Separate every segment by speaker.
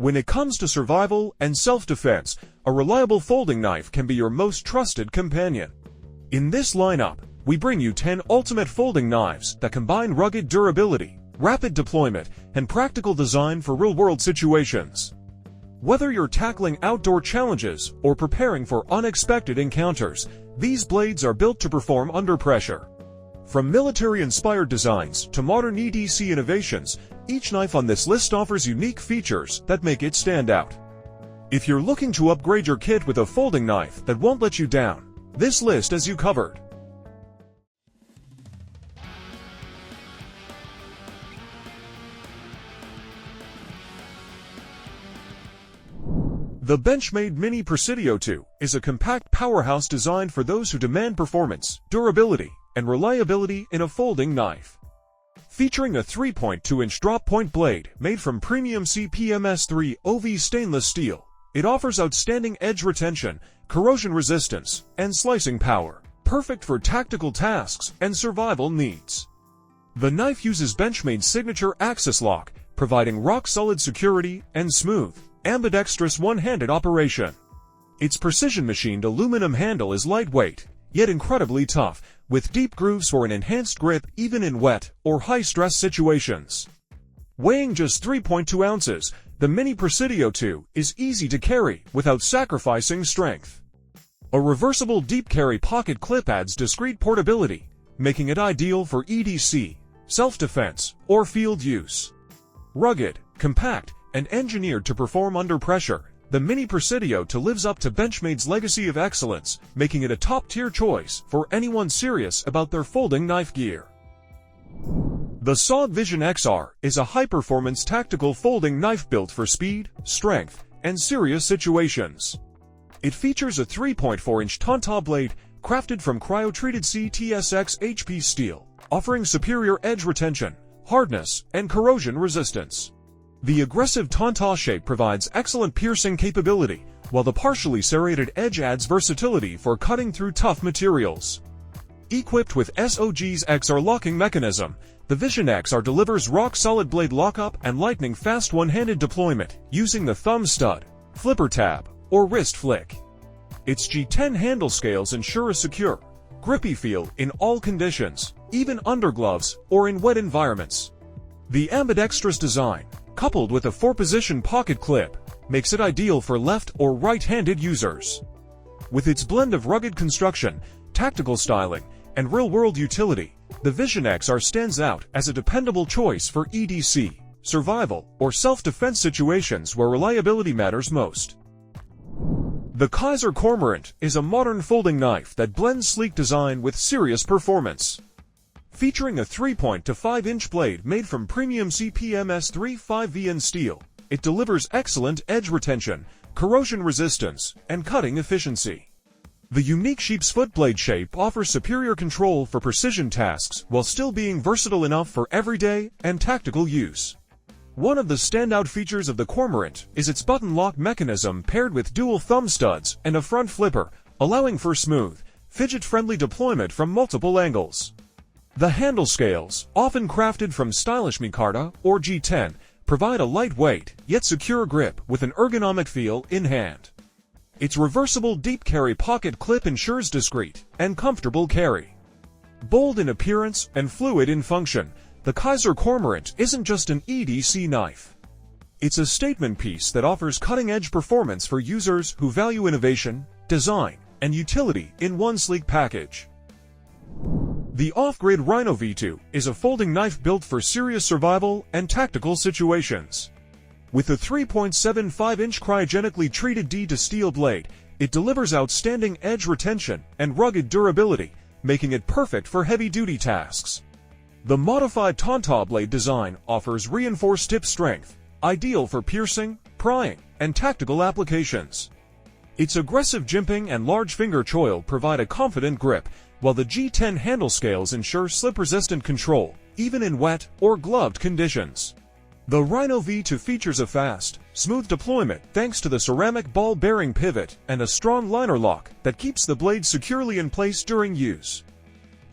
Speaker 1: When it comes to survival and self-defense, a reliable folding knife can be your most trusted companion. In this lineup, we bring you 10 ultimate folding knives that combine rugged durability, rapid deployment, and practical design for real-world situations. Whether you're tackling outdoor challenges or preparing for unexpected encounters, these blades are built to perform under pressure. From military-inspired designs to modern EDC innovations, each knife on this list offers unique features that make it stand out. If you're looking to upgrade your kit with a folding knife that won't let you down, this list has you covered. The Benchmade Mini Presidio 2 is a compact powerhouse designed for those who demand performance, durability, and reliability in a folding knife. Featuring a 3.2-inch drop-point blade made from premium CPMS3 OV stainless steel, it offers outstanding edge retention, corrosion resistance, and slicing power, perfect for tactical tasks and survival needs. The knife uses Benchmade's signature axis lock, providing rock-solid security and smooth, ambidextrous one-handed operation. Its precision-machined aluminum handle is lightweight, yet incredibly tough, with deep grooves for an enhanced grip even in wet or high-stress situations. Weighing just 3.2 ounces, the Mini Presidio 2 is easy to carry without sacrificing strength. A reversible deep carry pocket clip adds discreet portability, making it ideal for EDC, self-defense, or field use. Rugged, compact, and engineered to perform under pressure, the Mini Presidio 2 lives up to Benchmade's legacy of excellence, making it a top-tier choice for anyone serious about their folding knife gear. The SOG Vision XR is a high-performance tactical folding knife built for speed, strength, and serious situations. It features a 3.4-inch Tonta blade crafted from cryo-treated CTSX HP steel, offering superior edge retention, hardness, and corrosion resistance. The aggressive Tonta shape provides excellent piercing capability, while the partially serrated edge adds versatility for cutting through tough materials. Equipped with SOG's XR locking mechanism, the Vision XR delivers rock-solid blade lockup and lightning-fast one-handed deployment using the thumb stud, flipper tab, or wrist flick. Its G10 handle scales ensure a secure, grippy feel in all conditions, even under gloves or in wet environments. The ambidextrous design, coupled with a 4-position pocket clip, makes it ideal for left or right-handed users. With its blend of rugged construction, tactical styling, and real-world utility, the Vision XR stands out as a dependable choice for EDC, survival, or self-defense situations where reliability matters most. The Kizer Cormorant is a modern folding knife that blends sleek design with serious performance. Featuring a 3.5-inch blade made from premium CPMS3 5VN steel, it delivers excellent edge retention, corrosion resistance, and cutting efficiency. The unique sheep's foot blade shape offers superior control for precision tasks while still being versatile enough for everyday and tactical use. One of the standout features of the Cormorant is its button lock mechanism paired with dual thumb studs and a front flipper, allowing for smooth, fidget-friendly deployment from multiple angles. The handle scales, often crafted from stylish micarta or G10, provide a lightweight yet secure grip with an ergonomic feel in hand. Its reversible deep carry pocket clip ensures discreet and comfortable carry. Bold in appearance and fluid in function, the Kizer Cormorant isn't just an EDC knife. It's a statement piece that offers cutting-edge performance for users who value innovation, design, and utility in one sleek package. The off-grid Rhino V2 is a folding knife built for serious survival and tactical situations. With a 3.75-inch cryogenically treated D-to-steel blade, it delivers outstanding edge retention and rugged durability, making it perfect for heavy-duty tasks. The modified Tonta blade design offers reinforced tip strength, ideal for piercing, prying, and tactical applications. Its aggressive jimping and large finger choil provide a confident grip, while the G10 handle scales ensure slip-resistant control, even in wet or gloved conditions. The Rhino V2 features a fast, smooth deployment thanks to the ceramic ball bearing pivot and a strong liner lock that keeps the blade securely in place during use.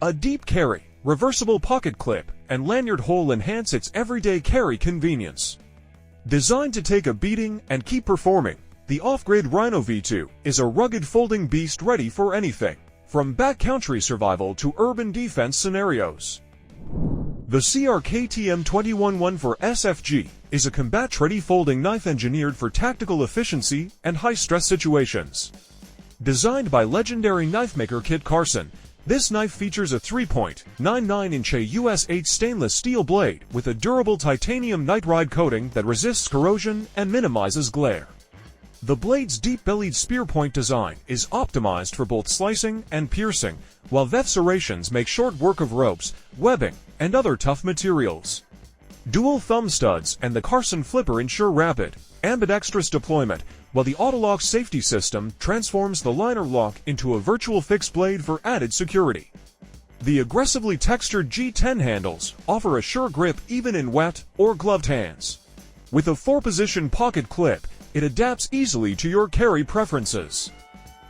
Speaker 1: A deep carry, reversible pocket clip, and lanyard hole enhance its everyday carry convenience. Designed to take a beating and keep performing, the off-grid Rhino V2 is a rugged folding beast ready for anything, from backcountry survival to urban defense scenarios. The CRKT M211 for SFG is a combat-ready folding knife engineered for tactical efficiency and high-stress situations. Designed by legendary knife maker Kit Carson, this knife features a 3.99-inch US 8 stainless steel blade with a durable titanium nitride coating that resists corrosion and minimizes glare. The blade's deep-bellied spear point design is optimized for both slicing and piercing, while VEF serrations make short work of ropes, webbing, and other tough materials. Dual thumb studs and the Carson flipper ensure rapid, ambidextrous deployment, while the Autolock safety system transforms the liner lock into a virtual fixed blade for added security. The aggressively textured G10 handles offer a sure grip even in wet or gloved hands. With a 4-position pocket clip, it adapts easily to your carry preferences.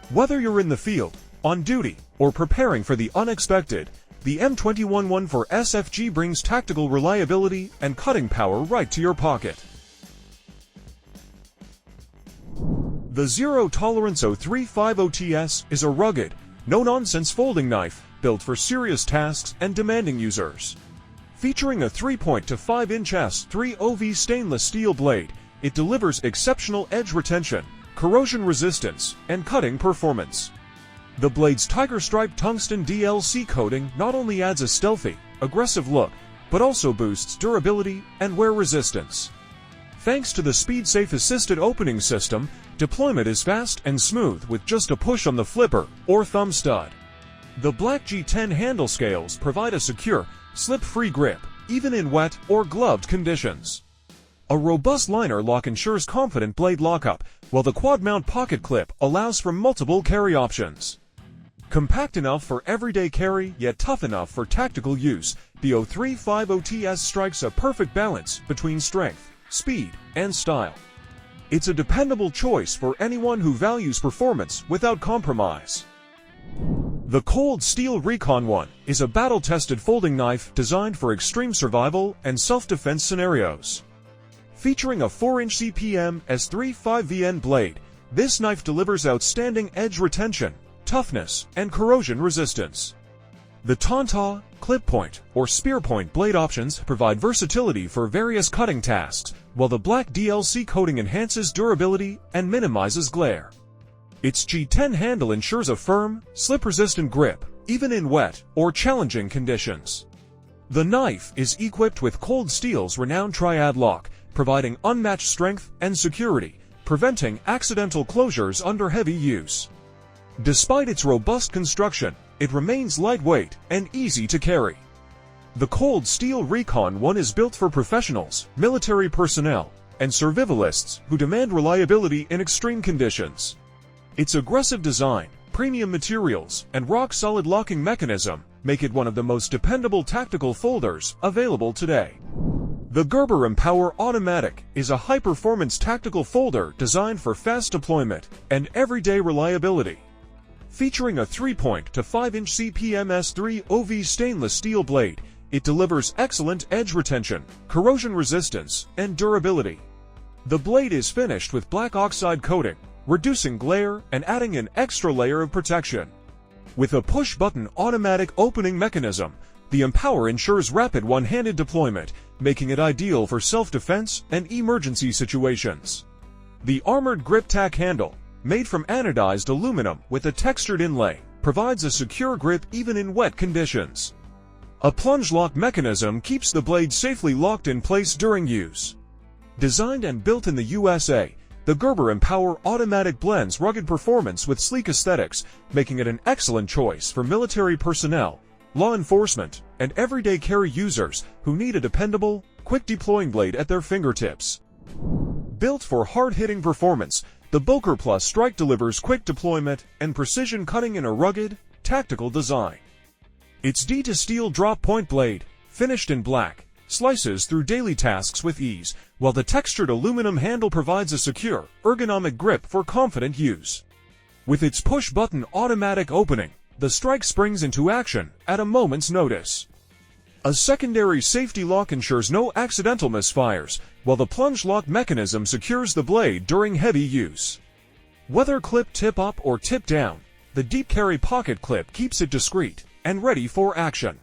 Speaker 1: Whether you're in the field, on duty, or preparing for the unexpected, the M211 for SFG brings tactical reliability and cutting power right to your pocket. The Zero Tolerance 0350TS is a rugged, no-nonsense folding knife built for serious tasks and demanding users. Featuring a 3.25-inch S3OV stainless steel blade, it delivers exceptional edge retention, corrosion resistance, and cutting performance. The blade's tiger-striped tungsten DLC coating not only adds a stealthy, aggressive look, but also boosts durability and wear resistance. Thanks to the SpeedSafe assisted opening system, deployment is fast and smooth with just a push on the flipper or thumb stud. The black G10 handle scales provide a secure, slip-free grip, even in wet or gloved conditions. A robust liner lock ensures confident blade lockup, while the quad-mount pocket clip allows for multiple carry options. Compact enough for everyday carry, yet tough enough for tactical use, the 0350TS strikes a perfect balance between strength, speed, and style. It's a dependable choice for anyone who values performance without compromise. The Cold Steel Recon 1 is a battle-tested folding knife designed for extreme survival and self-defense scenarios. Featuring a 4-inch CPM S35VN blade, this knife delivers outstanding edge retention, toughness, and corrosion resistance. The Tonta, clip point, or spear point blade options provide versatility for various cutting tasks, while the black DLC coating enhances durability and minimizes glare. Its G10 handle ensures a firm, slip-resistant grip, even in wet or challenging conditions. The knife is equipped with Cold Steel's renowned triad lock, providing unmatched strength and security, preventing accidental closures under heavy use. Despite its robust construction, it remains lightweight and easy to carry. The Cold Steel Recon 1 is built for professionals, military personnel, and survivalists who demand reliability in extreme conditions. Its aggressive design, premium materials, and rock-solid locking mechanism make it one of the most dependable tactical folders available today. The Gerber Empower Automatic is a high-performance tactical folder designed for fast deployment and everyday reliability. Featuring a 3.25-inch CPM S3OV stainless steel blade, it delivers excellent edge retention, corrosion resistance, and durability. The blade is finished with black oxide coating, reducing glare and adding an extra layer of protection. With a push-button automatic opening mechanism, the Empower ensures rapid one-handed deployment, making it ideal for self-defense and emergency situations. The armored grip tack handle, made from anodized aluminum with a textured inlay, provides a secure grip even in wet conditions. A plunge lock mechanism keeps the blade safely locked in place during use. Designed and built in the USA, the Gerber Empower Automatic blends rugged performance with sleek aesthetics, making it an excellent choice for military personnel, law enforcement, and everyday carry users who need a dependable, quick-deploying blade at their fingertips. Built for hard-hitting performance, the Boker Plus Strike delivers quick deployment and precision cutting in a rugged, tactical design. Its D-to-steel drop-point blade, finished in black, slices through daily tasks with ease, while the textured aluminum handle provides a secure, ergonomic grip for confident use. With its push-button automatic opening, the strike springs into action at a moment's notice. A secondary safety lock ensures no accidental misfires, while the plunge lock mechanism secures the blade during heavy use. Whether clip tip up or tip down, the deep carry pocket clip keeps it discreet and ready for action.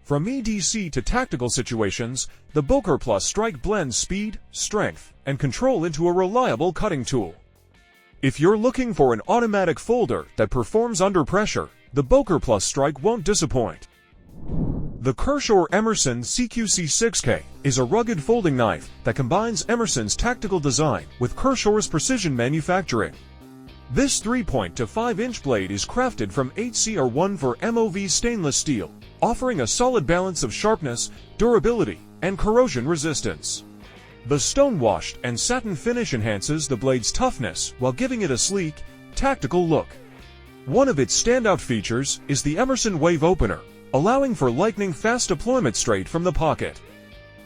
Speaker 1: From EDC to tactical situations, the Boker Plus Strike blends speed, strength, and control into a reliable cutting tool. If you're looking for an automatic folder that performs under pressure, the Boker Plus Strike won't disappoint. The Kershaw Emerson CQC6K is a rugged folding knife that combines Emerson's tactical design with Kershaw's precision manufacturing. This 3-point to 5-inch blade is crafted from 8CR1 MOV stainless steel, offering a solid balance of sharpness, durability, and corrosion resistance. The stone-washed and satin finish enhances the blade's toughness while giving it a sleek, tactical look. One of its standout features is the Emerson Wave Opener, allowing for lightning-fast deployment straight from the pocket.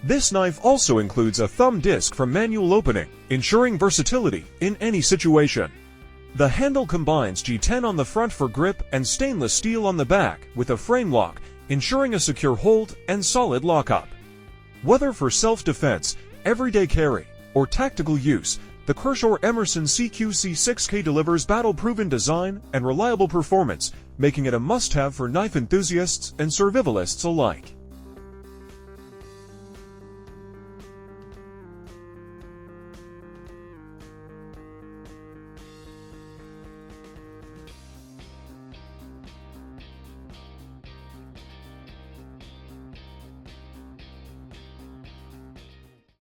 Speaker 1: This knife also includes a thumb disc for manual opening, ensuring versatility in any situation. The handle combines G10 on the front for grip and stainless steel on the back with a frame lock, ensuring a secure hold and solid lockup. Whether for self-defense, everyday carry, or tactical use, the Kershaw Emerson CQC6K delivers battle-proven design and reliable performance, making it a must-have for knife enthusiasts and survivalists alike.